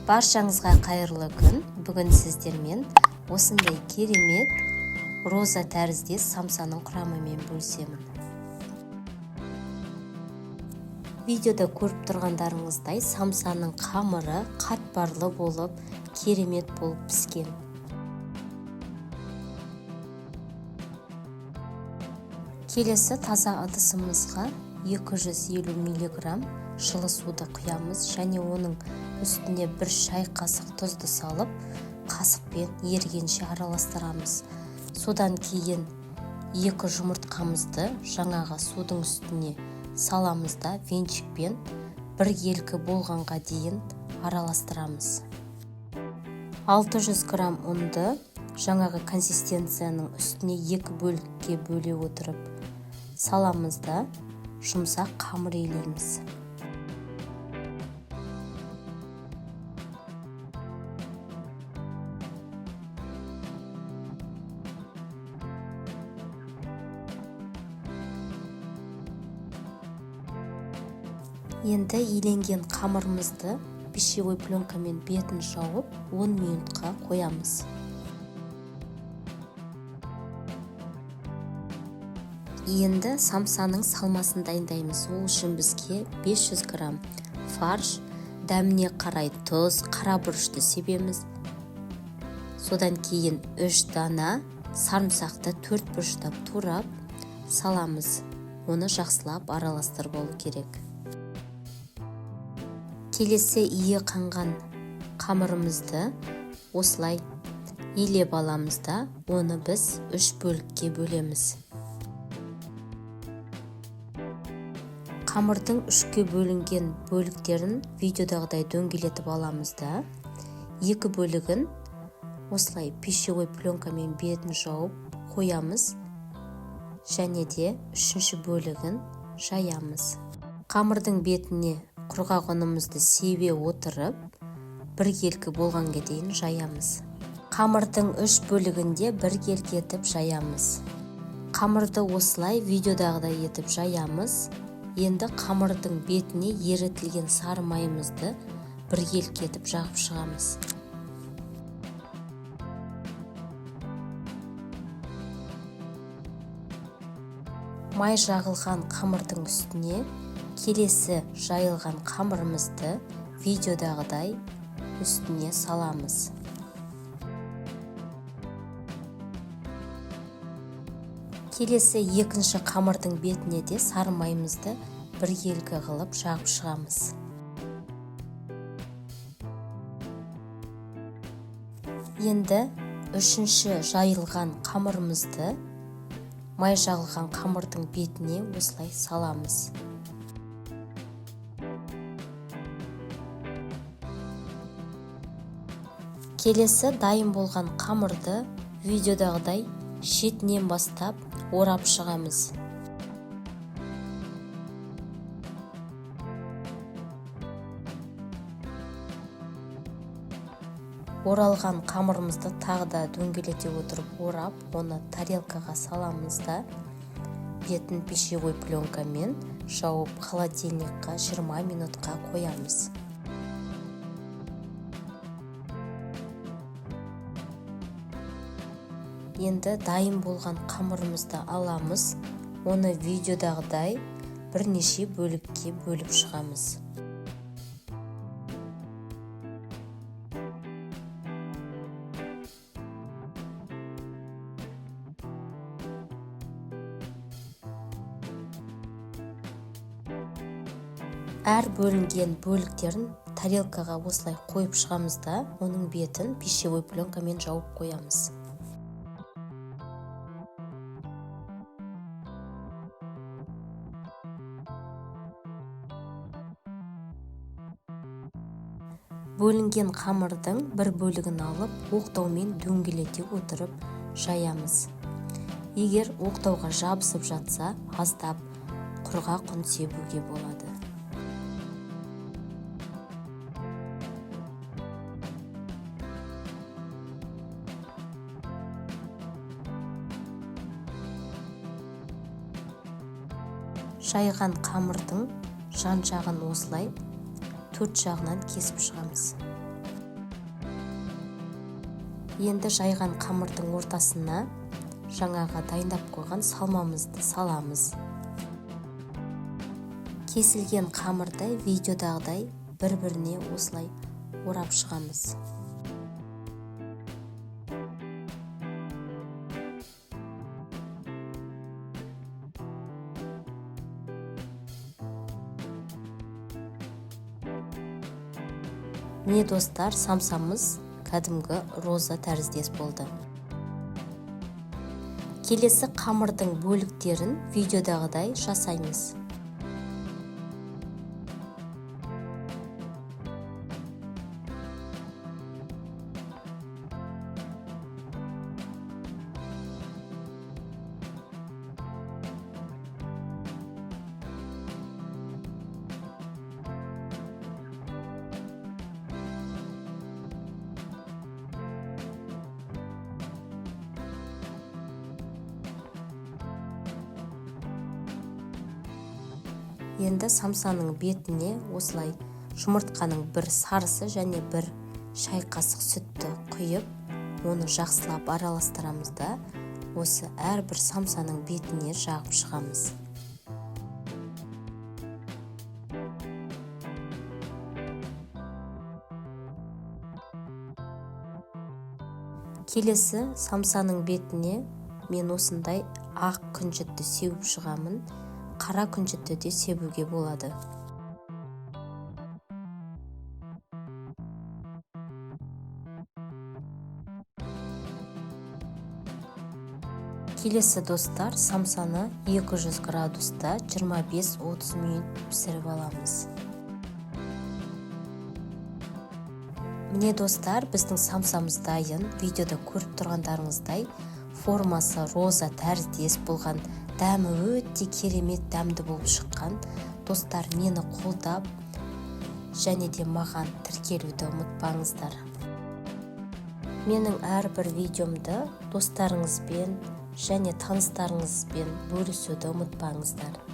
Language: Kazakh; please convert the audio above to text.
Баршаңызға қайырлы күн. Бүгін сіздермен осындай керемет роза тәріздес самсаның құрамымен бөлісемін. Видеода көріп тұрғандарыңыздай самсаның қамыры қатпарлы болып, керемет болып піскен. Келесі таза ыдысымызға 250 мг жылы суды құямыз және оның үстіне 1 шай қасық тұзды салып, қасықпен ергенше араластырамыз. Содан кейін 2 жұмыртқамызды жаңағы судың үстіне саламыз да венчикпен 1 елкі болғанға дейін араластырамыз. 600 грамм ұнды жаңағы консистенцияның үстіне 2 бөлікке бөле отырып саламыз да жұмсақ қамыр илейміз. Енді иленген қамырымызды пищевой пленкамен бетін жауып 10 минутқа қоямыз. Енді самсаның салмасын дайындаймыз. Ол үшін бізге 500 грамм фарш, дәміне қарай тұз, қара бұрышты себеміз. Содан кейін 3 дана сарымсақты 4 бұрыштап турап саламыз. Оны жақсылап араластырып болу керек. Келесі ие қанған қамырымызды осылай илеп аламыз да, оны біз 3 бөлікке бөлеміз. Қамырдың 3-ке бөлінген бөліктерін видеодағыдай дөңгелетіп аламыз да, 2 бөлігін осылай пищевой пленкамен бетін жауып қоямыз және де 3-ші бөлігін жаямыз. Қамырдың бетіне құрғақ ұнымызды себе отырып, 1 елкі болғанға дейін жаямыз. Қамырдың 3 бөлігінде 1 елкі етіп жаямыз. Қамырды осылай видеодағыдай етіп жаямыз. Енді қамырдың бетіне ерітілген сары майымызды 1 елкі етіп жағып шығамыз. Май жағылған қамырдың үстіне келесі жайылған қамырымызды видеодағыдай үстіне саламыз. Келесі екінші қамырдың бетіне де сары майымызды 1 елкі қылып жағып шығамыз. Енді 3-ші жайылған қамырымызды май жағылған қамырдың бетіне осылай саламыз. Келесі дайын болған қамырды видеодағыдай шетінен бастап орап шығамыз. Оралған қамырымызды тағы да дөңгелете отырып орап, оны тарелкаға саламыз да, бетін пищевой пленкамен жауып холодильникқа 20 минутқа қоямыз. Енді дайын болған қамырымызды аламыз, оны видеодағыдай бірнеше бөлікке бөліп шығамыз. Әр бөлінген бөліктерін тарелкаға осылай қойып шығамыз да, оның бетін пищевой пленкамен жауып қоямыз. Бөлінген қамырдың 1 бөлігін алып, оқтаумен дөңгелете отырып жаямыз. Егер оқтауға жабысып жатса, аздап құрғақ ұн себуге болады. Жайған қамырдың жан жағын осылай 4 жағынан кесіп шығамыз. Енді жайған қамырдың ортасына жаңаға дайындап қойған салмамызды саламыз. Кесілген қамырды видеодағыдай бір-біріне осылай орап шығамыз. Міне достар, самсамыз кәдімгі роза тәріздес болды. Келесі қамырдың бөліктерін видеодағыдай жасаймыз. Енді самсаның бетіне осылай жұмыртқаның бір сарысы және бір шай қасық сүтті құйып, оны жақсылап араластырамыз да, осы әрбір самсаның бетіне жағып шығамыз. Келесі самсаның бетіне мен осындай ақ күнжітті сеуіп шығамын. Қара күнжітті де себуге болады. Келесі достар, самсаны 200 градуста 25-30 минут пісіріп аламыз. Міне достар, біздің самсамыз дайын. Видеода көріп тұрғандарыңыздай формасы роза тәріздес болған, дәмі өте керемет дәмді болып шыққан. Достар, мені қолдап және де маған тіркелуді ұмытпаңыздар. Менің әрбір видеомды достарыңызбен және таныстарыңызбен бөлісуді ұмытпаңыздар.